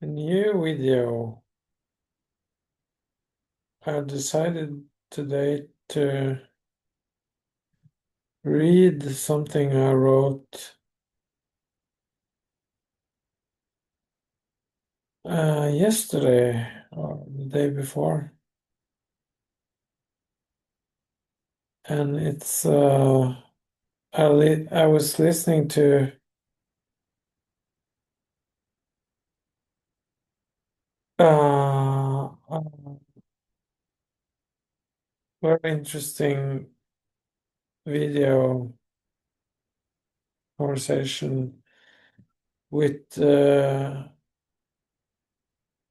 A new video. I decided today to read something I wrote yesterday or the day before, and it's I was listening to a very interesting video conversation with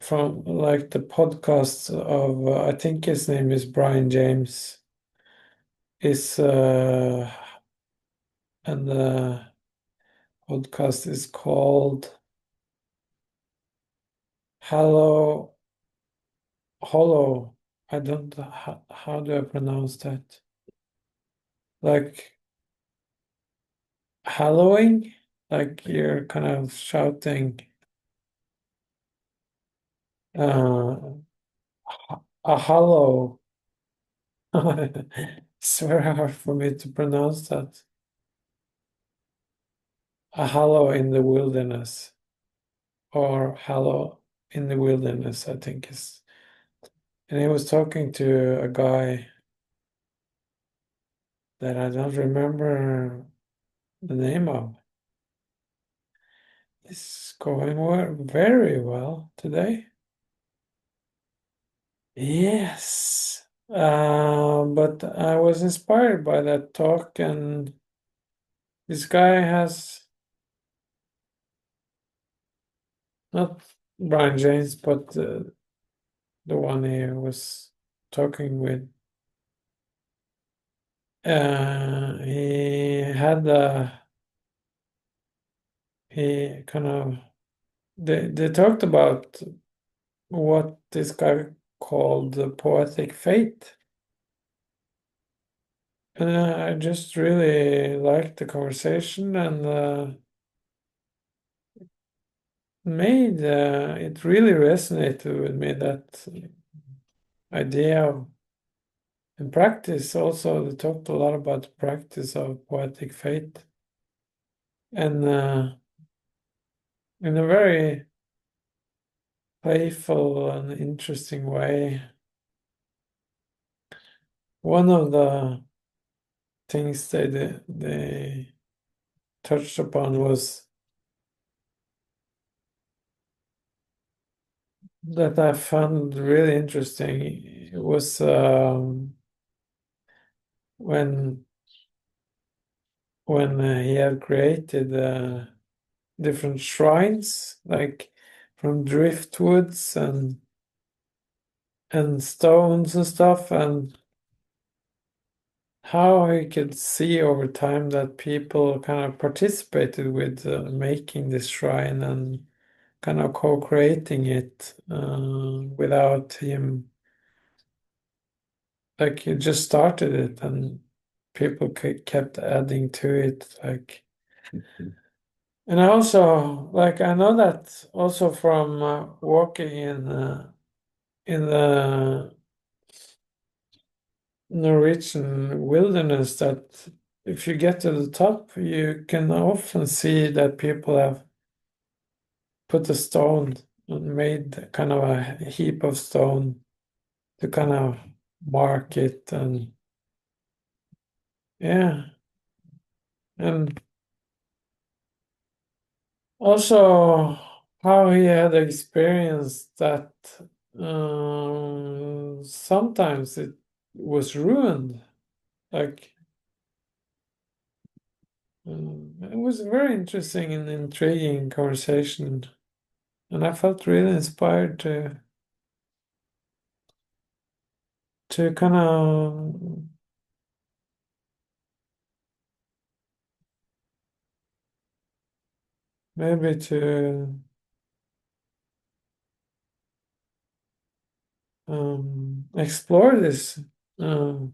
from like the podcast of I think his name is Brian James is and the podcast is called Hello Hollow. I don't how do I pronounce that? Like hallowing, like you're kind of shouting uh a hollow. It's very hard for me to pronounce that. A hollow in the wilderness or hollow in the wilderness, I think is. And he was talking to a guy that I don't remember the name of. It's going very well today. Yes. But I was inspired by that talk, and this guy has not Brian James, but the one he was talking with. He had he kind of they talked about what this guy called the poetic fate. And I just really liked the conversation and made it really resonated with me that idea of and practice. Also, they talked a lot about the practice of poetic fate and in a very playful and interesting way. One of the things they touched upon was that I found really interesting. It was when he had created different shrines, like from driftwoods and stones and stuff, and how he could see over time that people kind of participated with making this shrine and kind of co-creating it without him. Like he just started it, and people kept adding to it, like. And I also like I know that also from walking in the Norwegian wilderness that if you get to the top, you can often see that people have put a stone and made kind of a heap of stone to kind of mark it and yeah. And also how he had experienced that sometimes it was ruined. Like it was a very interesting and intriguing conversation, and I felt really inspired to kind of maybe to explore this um,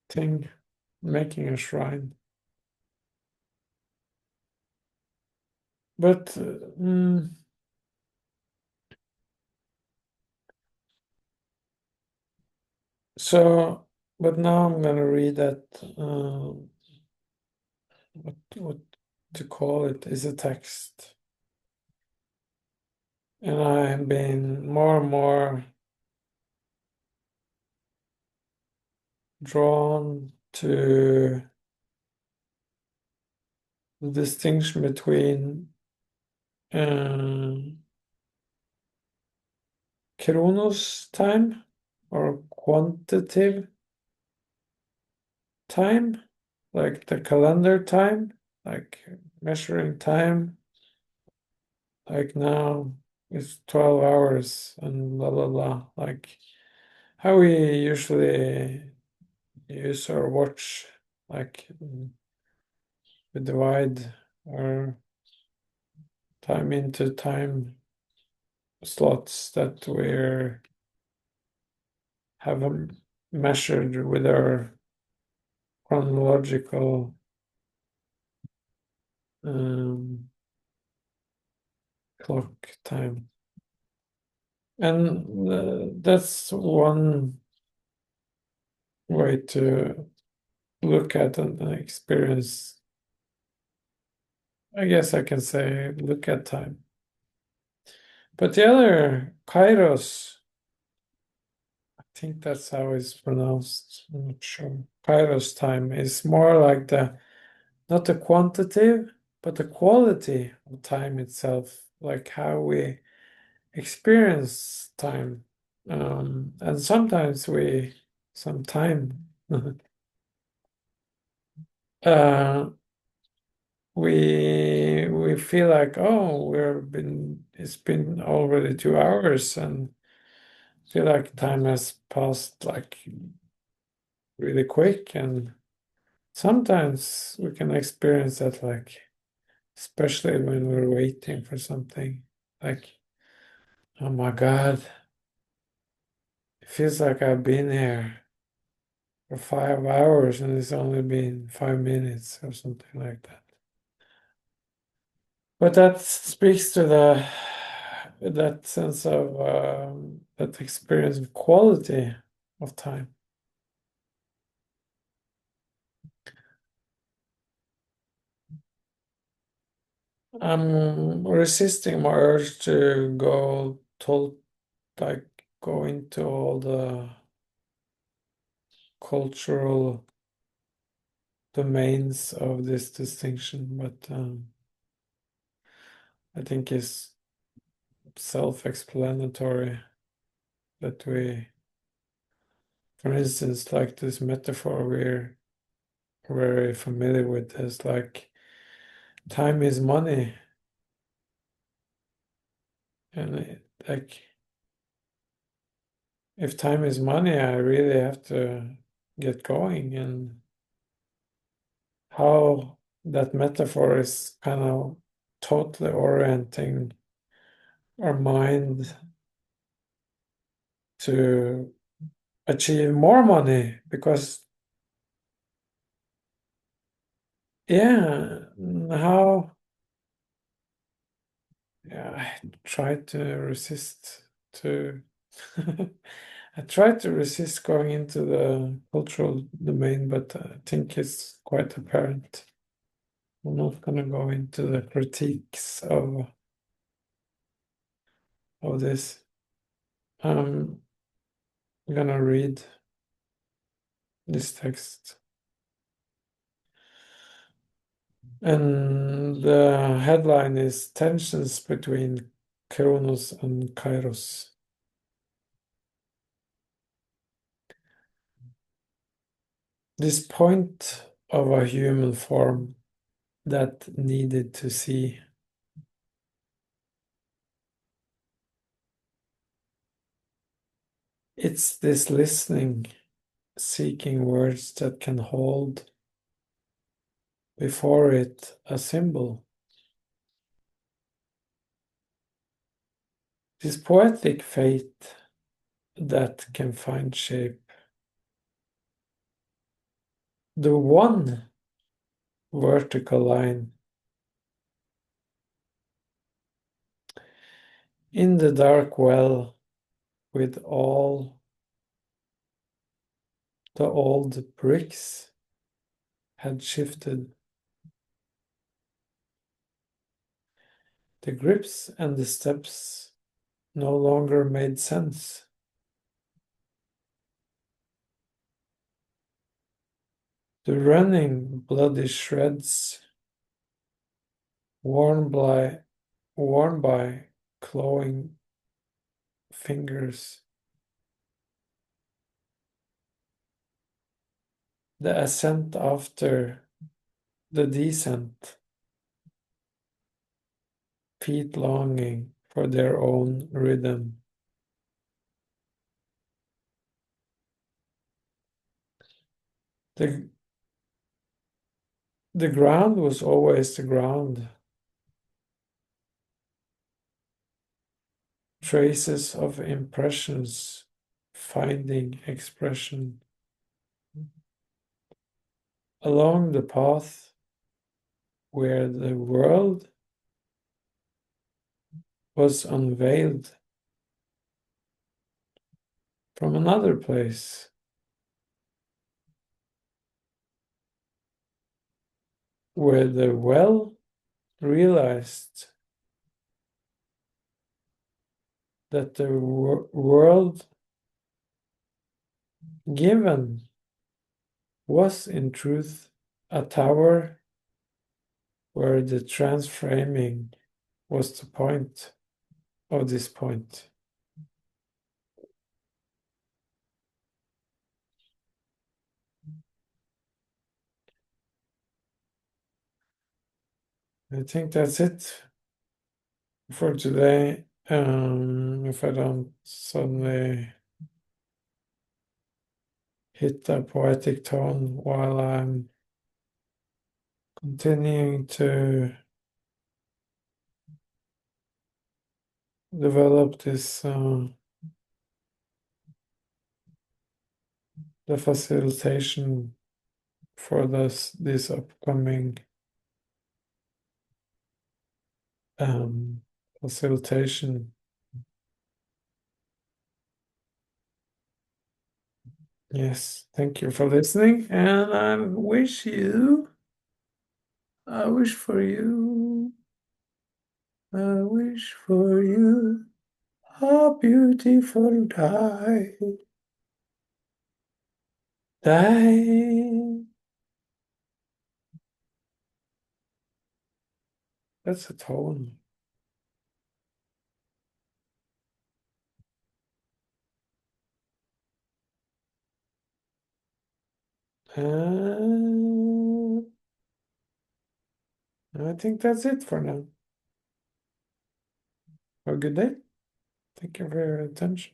thing, making a shrine. But So, but now I'm gonna read that what to call it is a text. And I've been more and more drawn to the distinction between Chronos time or quantitative time, like the calendar time, like measuring time, like now it's 12 hours and blah blah blah, like how we usually use our watch, like we divide our time into time slots that we're have measured with our chronological um, clock time. And that's one way to look at and experience. I guess I can say look at time. But the other, Kairos, I think that's how it's pronounced. I'm not sure. Kairos time is more like the not the quantitative, but the quality of time itself, like how we experience time. And sometimes some time, uh, we feel like, oh, it's been already 2 hours, and feel like time has passed like really quick. And sometimes we can experience that, like, especially when we're waiting for something, like, oh my God, it feels like I've been here for 5 hours and it's only been 5 minutes or something like that. But that speaks to that sense of that experience of quality of time. I'm resisting my urge to like go into all the cultural domains of this distinction, but I think it's self-explanatory that for instance, like this metaphor we're very familiar with is like time is money, and like if time is money, I really have to get going, and how that metaphor is kind of totally orienting our mind to achieve more money because yeah, how yeah, I try to resist to I try to resist going into the cultural domain, but I think it's quite apparent. I'm not gonna go into the critiques of this. I'm gonna read this text. And the headline is Tensions Between Kronos and Kairos. This point of a human form that needed to see. It's this listening, seeking words that can hold before it a symbol. This poetic fate that can find shape. The one vertical line in the dark well with all The old bricks had shifted. The grips and the steps no longer made sense. The running bloody shreds worn by clawing fingers. The ascent after the descent, feet longing for their own rhythm. The ground was always the ground. Traces of impressions finding expression. Along the path where the world was unveiled from another place, where the well realized that the world given was in truth a tower where the transframing was the point of this point. I think that's it for today. If I don't suddenly hit a poetic tone while I'm continuing to develop this, the facilitation for this upcoming facilitation. Yes, thank you for listening, and I wish for you I wish for you a beautiful day. That's a tone. I think that's it for now. Have a good day. Thank you for your attention.